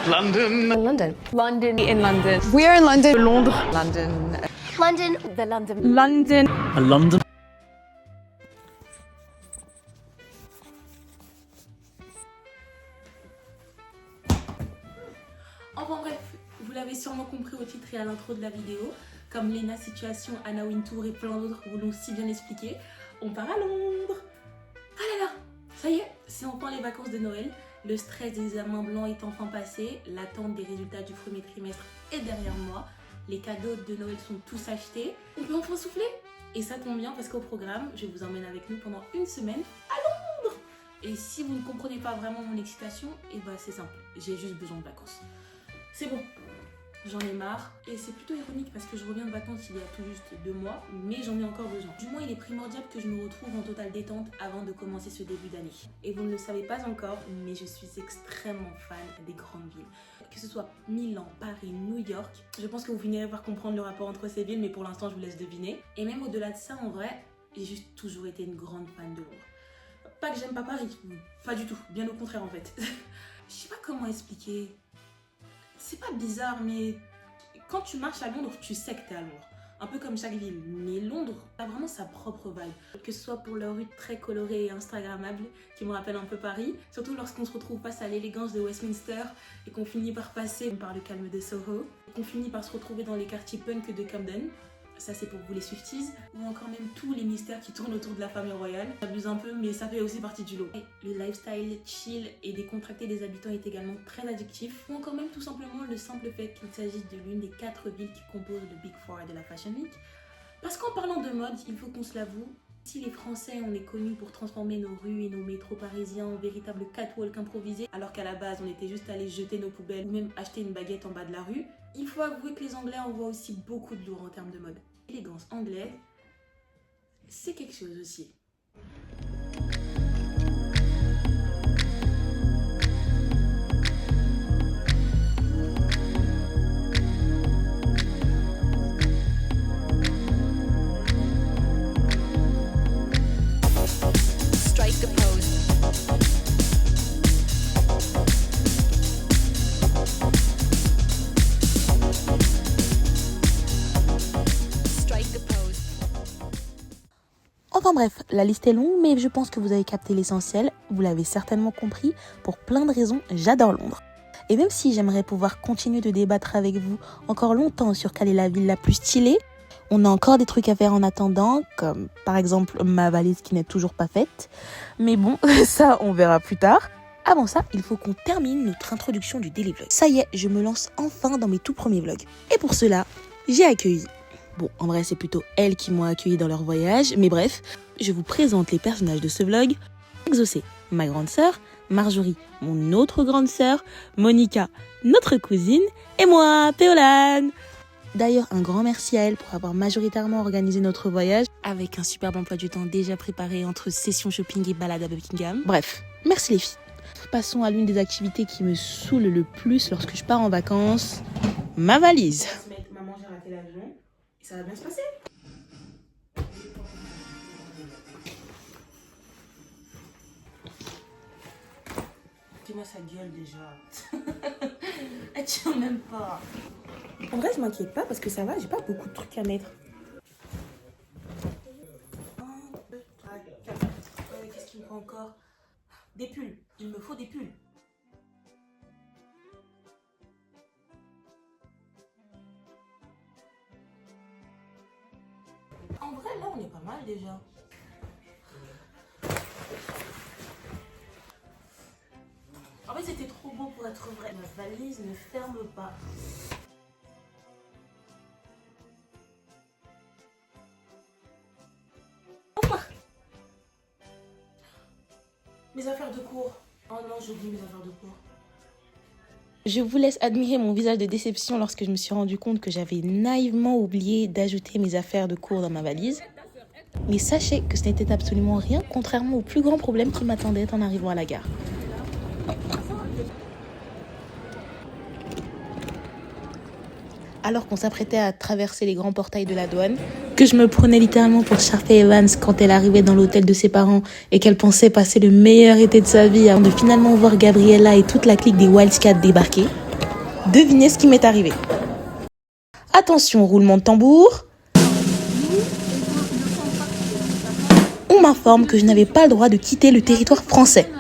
London. London. London. In London. We are in London. Londres. London. London. The London. London. London. Enfin bref, vous l'avez sûrement compris au titre et à l'intro de la vidéo, comme Lena Situation, Anna Wintour et plein d'autres vous l'ont si bien expliqué, on part à Londres. Ah là là, ça y est, c'est enfin les vacances de Noël, le stress des examens blancs est enfin passé, l'attente des résultats du premier trimestre est derrière moi, les cadeaux de Noël sont tous achetés, on peut enfin souffler. Et ça tombe bien parce qu'au programme, je vous emmène avec nous pendant une semaine à Londres. Et si vous ne comprenez pas vraiment mon excitation, et bah c'est simple, j'ai juste besoin de vacances. C'est bon, j'en ai marre. Et c'est plutôt ironique parce que je reviens de vacances il y a tout juste 2 mois, mais j'en ai encore besoin. Du moins, il est primordial que je me retrouve en totale détente avant de commencer ce début d'année. Et vous ne le savez pas encore, mais je suis extrêmement fan des grandes villes. Que ce soit Milan, Paris, New York, je pense que vous finirez par comprendre le rapport entre ces villes, mais pour l'instant, je vous laisse deviner. Et même au-delà de ça, en vrai, j'ai juste toujours été une grande fan de Londres. Pas que j'aime pas Paris, pas du tout, bien au contraire en fait. Je sais pas comment expliquer. C'est pas bizarre, mais quand tu marches à Londres, tu sais que t'es à Londres. Un peu comme chaque ville. Mais Londres a vraiment sa propre vibe. Que ce soit pour leurs rues très colorées et instagrammables, qui me rappellent un peu Paris. Surtout lorsqu'on se retrouve face à l'élégance de Westminster et qu'on finit par passer par le calme de Soho. Qu'on finit par se retrouver dans les quartiers punk de Camden. Ça c'est pour vous les Swifties, ou encore même tous les mystères qui tournent autour de la famille royale. J'abuse un peu, mais ça fait aussi partie du lot. Et le lifestyle chill et décontracté des habitants est également très addictif, ou encore même tout simplement le simple fait qu'il s'agisse de l'une des 4 villes qui composent le Big Four de la Fashion Week. Parce qu'en parlant de mode, il faut qu'on se l'avoue, si les Français on est connus pour transformer nos rues et nos métros parisiens en véritables catwalk improvisés, alors qu'à la base on était juste allés jeter nos poubelles ou même acheter une baguette en bas de la rue, il faut avouer que les Anglais envoient aussi beaucoup de lourd en termes de mode. L'élégance anglaise, c'est quelque chose aussi. Strike a pose. Enfin bref, la liste est longue, mais je pense que vous avez capté l'essentiel. Vous l'avez certainement compris, pour plein de raisons, j'adore Londres. Et même si j'aimerais pouvoir continuer de débattre avec vous encore longtemps sur quelle est la ville la plus stylée, on a encore des trucs à faire en attendant, comme par exemple ma valise qui n'est toujours pas faite. Mais bon, ça on verra plus tard. Avant ça, il faut qu'on termine notre introduction du daily vlog. Ça y est, je me lance enfin dans mes tout premiers vlogs. Et pour cela, j'ai accueilli... Bon, en vrai, c'est plutôt elles qui m'ont accueilli dans leur voyage. Mais bref, je vous présente les personnages de ce vlog. Exaucé, ma grande sœur. Marjorie, mon autre grande sœur. Monica, notre cousine. Et moi, Péolane. D'ailleurs, un grand merci à elle pour avoir majoritairement organisé notre voyage. Avec un superbe emploi du temps déjà préparé entre session shopping et balade à Buckingham. Bref, merci les filles. Passons à l'une des activités qui me saoule le plus lorsque je pars en vacances. Ma valise. Maman, j'ai raté l'avion. Ça va bien se passer. Dis-moi sa gueule déjà. Elle tient même pas. En vrai, je m'inquiète pas parce que ça va, j'ai pas beaucoup de trucs à mettre. 1, 2, 3, 4. Qu'est-ce qu'il me faut encore? Des pulls. Il me faut des pulls. En vrai, là, on est pas mal déjà. En fait, c'était trop beau pour être vrai. Ma valise ne ferme pas. Enfin, mes affaires de cours. Oh non, j'ai oublié mes affaires de cours. Je vous laisse admirer mon visage de déception lorsque je me suis rendu compte que j'avais naïvement oublié d'ajouter mes affaires de cours dans ma valise. Mais sachez que ce n'était absolument rien, contrairement au plus grand problème qui m'attendait en arrivant à la gare. Alors qu'on s'apprêtait à traverser les grands portails de la douane, que je me prenais littéralement pour Sharpay Evans quand elle arrivait dans l'hôtel de ses parents et qu'elle pensait passer le meilleur été de sa vie avant de finalement voir Gabriella et toute la clique des Wildcats débarquer, Devinez ce qui m'est arrivé. Attention, roulement de tambour. On m'informe que je n'avais pas le droit de quitter le territoire français.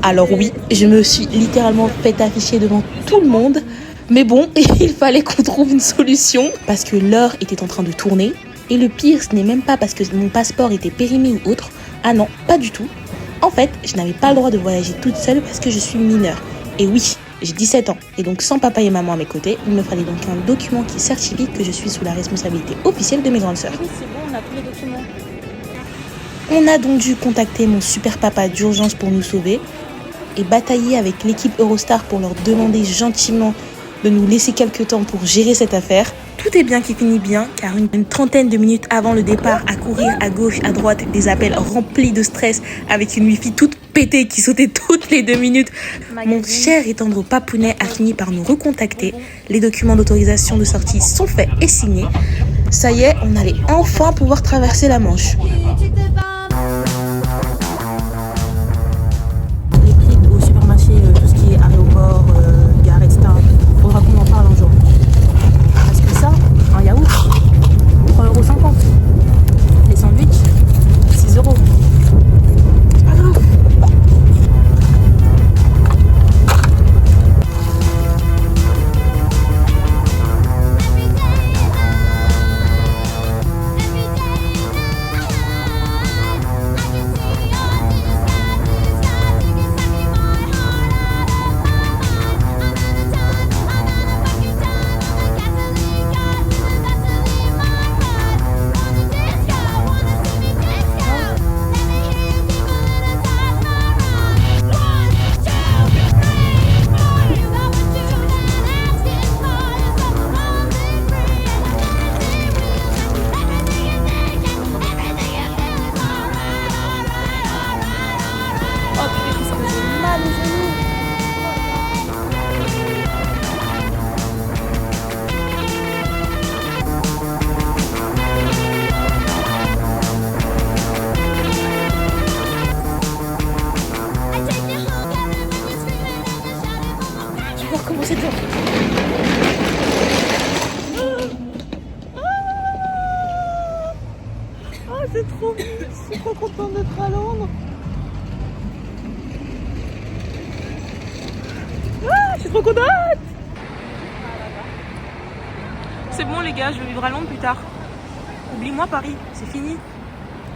Alors oui, je me suis littéralement fait afficher devant tout le monde. Mais bon, il fallait qu'on trouve une solution parce que l'heure était en train de tourner. Et le pire, ce n'est même pas parce que mon passeport était périmé ou autre. Ah non, pas du tout. En fait, je n'avais pas le droit de voyager toute seule parce que je suis mineure. Et oui, j'ai 17 ans. Et donc sans papa et maman à mes côtés, il me fallait donc un document qui certifie que je suis sous la responsabilité officielle de mes grandes sœurs. Oui, c'est bon, on a tous les documents. On a donc dû contacter mon super papa d'urgence pour nous sauver et batailler avec l'équipe Eurostar pour leur demander gentiment de nous laisser quelques temps pour gérer cette affaire. Tout est bien qui finit bien, car une trentaine de minutes avant le départ, à courir à gauche, à droite, des appels remplis de stress, avec une wifi toute pétée qui sautait toutes les 2 minutes. Mon cher et tendre papounet a fini par nous recontacter. Les documents d'autorisation de sortie sont faits et signés. Ça y est, on allait enfin pouvoir traverser la Manche. Les prix au supermarché, tout ce qui est aéroport, gare, etc. Faudra qu'on en parle un jour. Parce que ça, un yaourt, 3,50 €. Les sandwichs, 6 €. C'est pas grave. Comment c'est dur. Oh, c'est trop bien. Je suis trop contente d'être à Londres. Ah, je suis trop contente. C'est bon les gars, je vais vivre à Londres plus tard. Oublie-moi Paris, c'est fini.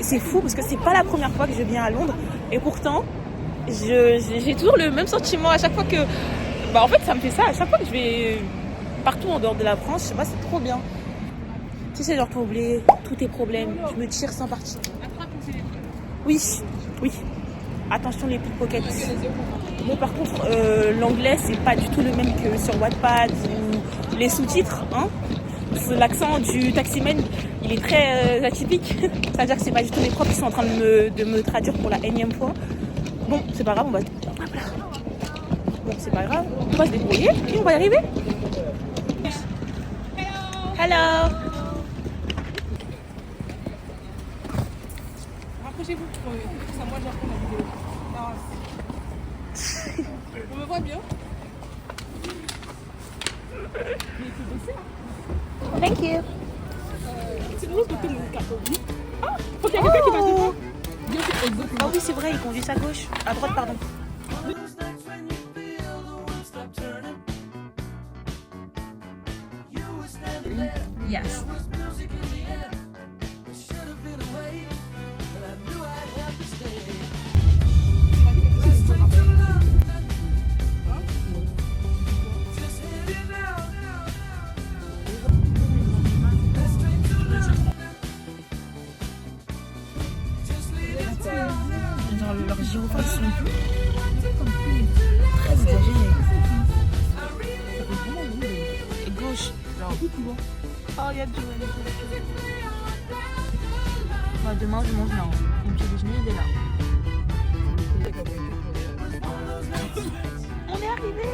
C'est fou parce que c'est pas la première fois que je viens à Londres. Et pourtant, j'ai toujours le même sentiment à chaque fois que... Bah en fait ça me fait ça à chaque fois que je vais partout en dehors de la France, je sais pas, c'est trop bien. Tu sais, genre pour oublier tous tes problèmes, je me tire sans partir. Oui, oui. Attention les pickpockets. Bon par contre l'anglais c'est pas du tout le même que sur Wattpad ou les sous-titres, hein. L'accent du taximan il est très atypique. C'est-à-dire que c'est pas du tout mes profs qui sont en train de me traduire pour la énième fois. Bon c'est pas grave, on va... Bon, c'est pas grave, on va se débrouiller et on va y arriver. Hello. Rapprochez-vous, ça moi j'ai repris la vidéo. On me voit bien. Thank you. C'est drôle que tu mon carton. Ah, faut qu'il y ait quelqu'un qui va devant. Ah oui c'est vrai, il conduit à gauche, à droite pardon. Yes. Genre leurs gyrophares sont très exagérés. Et gauche. Oh, il y a du demain, je mange là. Mon petit déjeuner, il est là. On est arrivé!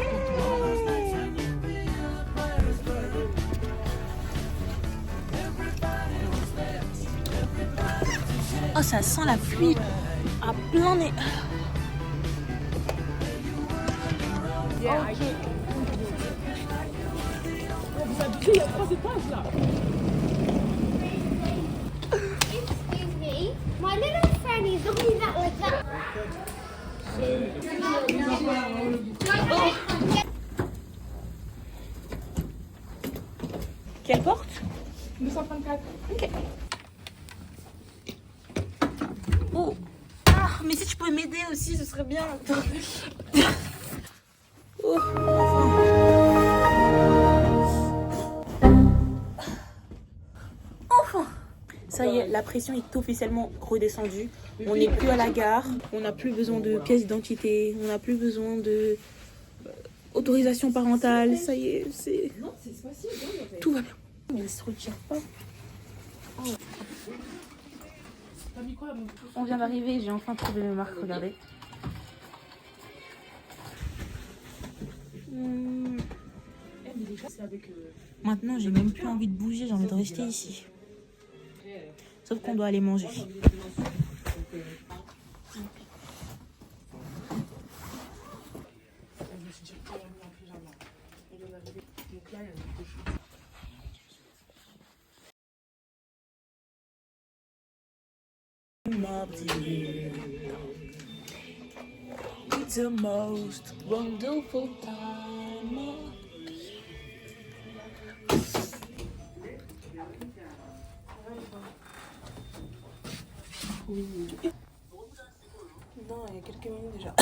Oh, ça sent la pluie à plein nez. Yeah, I get. Vous abusez, il y a 3 étages là. Excuse me, my little friend is looking at like that. Quelle porte? 234. Ok. Oh. Ah, mais si tu pouvais m'aider aussi, ce serait bien. Oh. Enfin. Ça y est, la pression est officiellement redescendue. On n'est plus à la gare. On n'a plus besoin de pièce d'identité. On n'a plus besoin de autorisation parentale. Ça y est, c'est... Tout va bien. Mais il se retire pas. T'as mis quoi, mon couteau? On vient d'arriver, j'ai enfin trouvé mes marques, regardez. Mais déjà, c'est avec. Maintenant, j'ai même plus envie de bouger, j'ai envie de rester ici. Sauf qu'on doit aller manger. It's the most wonderful time. Non, il y a quelques minutes déjà.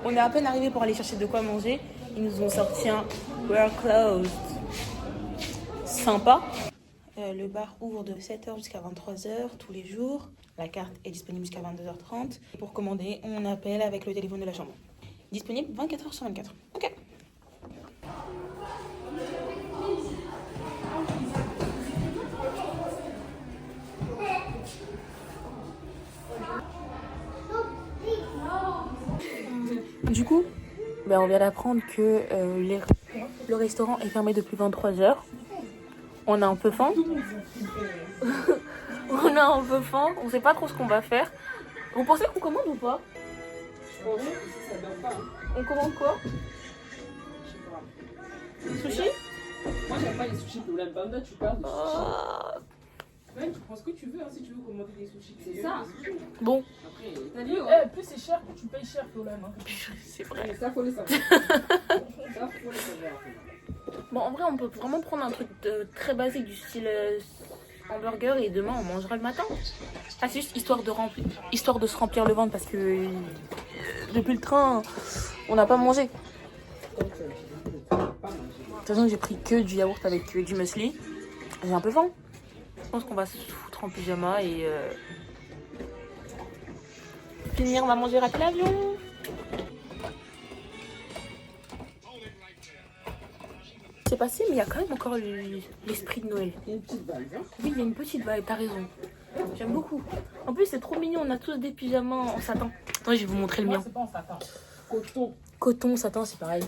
On est à peine arrivé pour aller chercher de quoi manger. Ils nous ont sorti un We're closed. Sympa. Le bar ouvre de 7h jusqu'à 23h tous les jours. La carte est disponible jusqu'à 22h30. Pour commander, on appelle avec le téléphone de la chambre. Disponible 24h sur 24. Ok. Du coup, on vient d'apprendre que le restaurant est fermé depuis 23h. On a un peu faim. On a un peu faim. On sait pas trop ce qu'on va faire. Vous pensez qu'on commande ou pas? On commande quoi? Sushi? Moi, j'aime pas les sushis pour la bande, tu parles de sushis. Ouais, tu prends ce que tu veux, hein, si tu veux commander des sushis. C'est ça. Bon. Après, plus c'est cher, plus tu payes cher, Lola. C'est vrai. Mais ça, faut le savoir. Ça, faut le savoir. Bon, en vrai, on peut vraiment prendre un truc très basique du style hamburger et demain on mangera le matin. Ah, c'est juste histoire de se remplir le ventre parce que depuis le train, on n'a pas mangé. De toute façon, j'ai pris que du yaourt avec du muesli. J'ai un peu faim. Je pense qu'on va se foutre en pyjama et finir, on va manger à l'avion. C'est passé, mais il y a quand même encore l'esprit de Noël. Il y a une petite vibe, hein. Oui, il y a une petite vibe, t'as raison. J'aime beaucoup. En plus, c'est trop mignon, on a tous des pyjamas en satin. Attends, je vais vous montrer le mien. C'est pas en satin. Coton. Coton, satin, c'est pareil.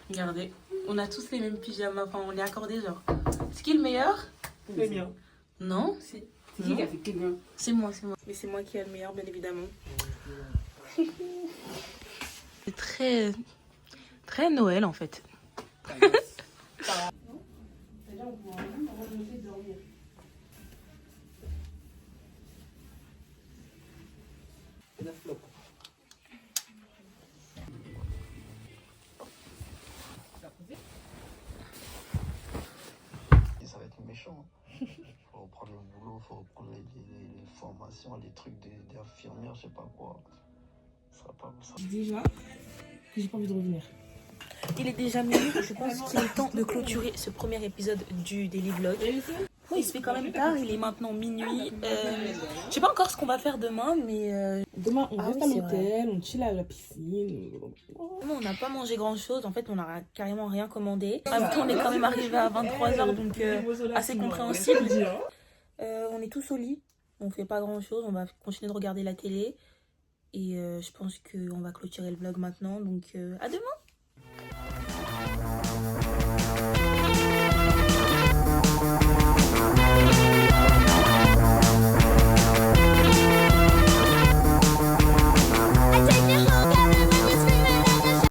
Regardez, on a tous les mêmes pyjamas, enfin on est accordés genre. C'est qui le meilleur? Le mien. Non? C'est qui qui a fait qui le mien? C'est moi, c'est moi. Mais c'est moi qui ai le meilleur, bien évidemment. C'est très... très Noël en fait. Déjà, on pourra même remonter dormir. La flop. Et ça va être méchant. Faut reprendre le boulot, faut reprendre les formations, les trucs d'infirmières, je sais pas quoi. Ça sera pas ça. Déjà, que j'ai pas envie de revenir. Il est déjà minuit, je pense qu'il est temps de clôturer ce premier épisode du Daily Vlog. Oui, il se fait quand même tard, il est maintenant minuit. Je sais pas encore ce qu'on va faire demain, mais... Demain, on reste à oui, c'est l'hôtel, on chill à la piscine. Non, on n'a pas mangé grand chose, en fait on n'a carrément rien commandé. En même temps, on est quand même arrivé à 23h, donc assez compréhensible. On est tous au lit, on fait pas grand chose, on va continuer de regarder la télé. Et je pense qu'on va clôturer le vlog maintenant, donc à demain.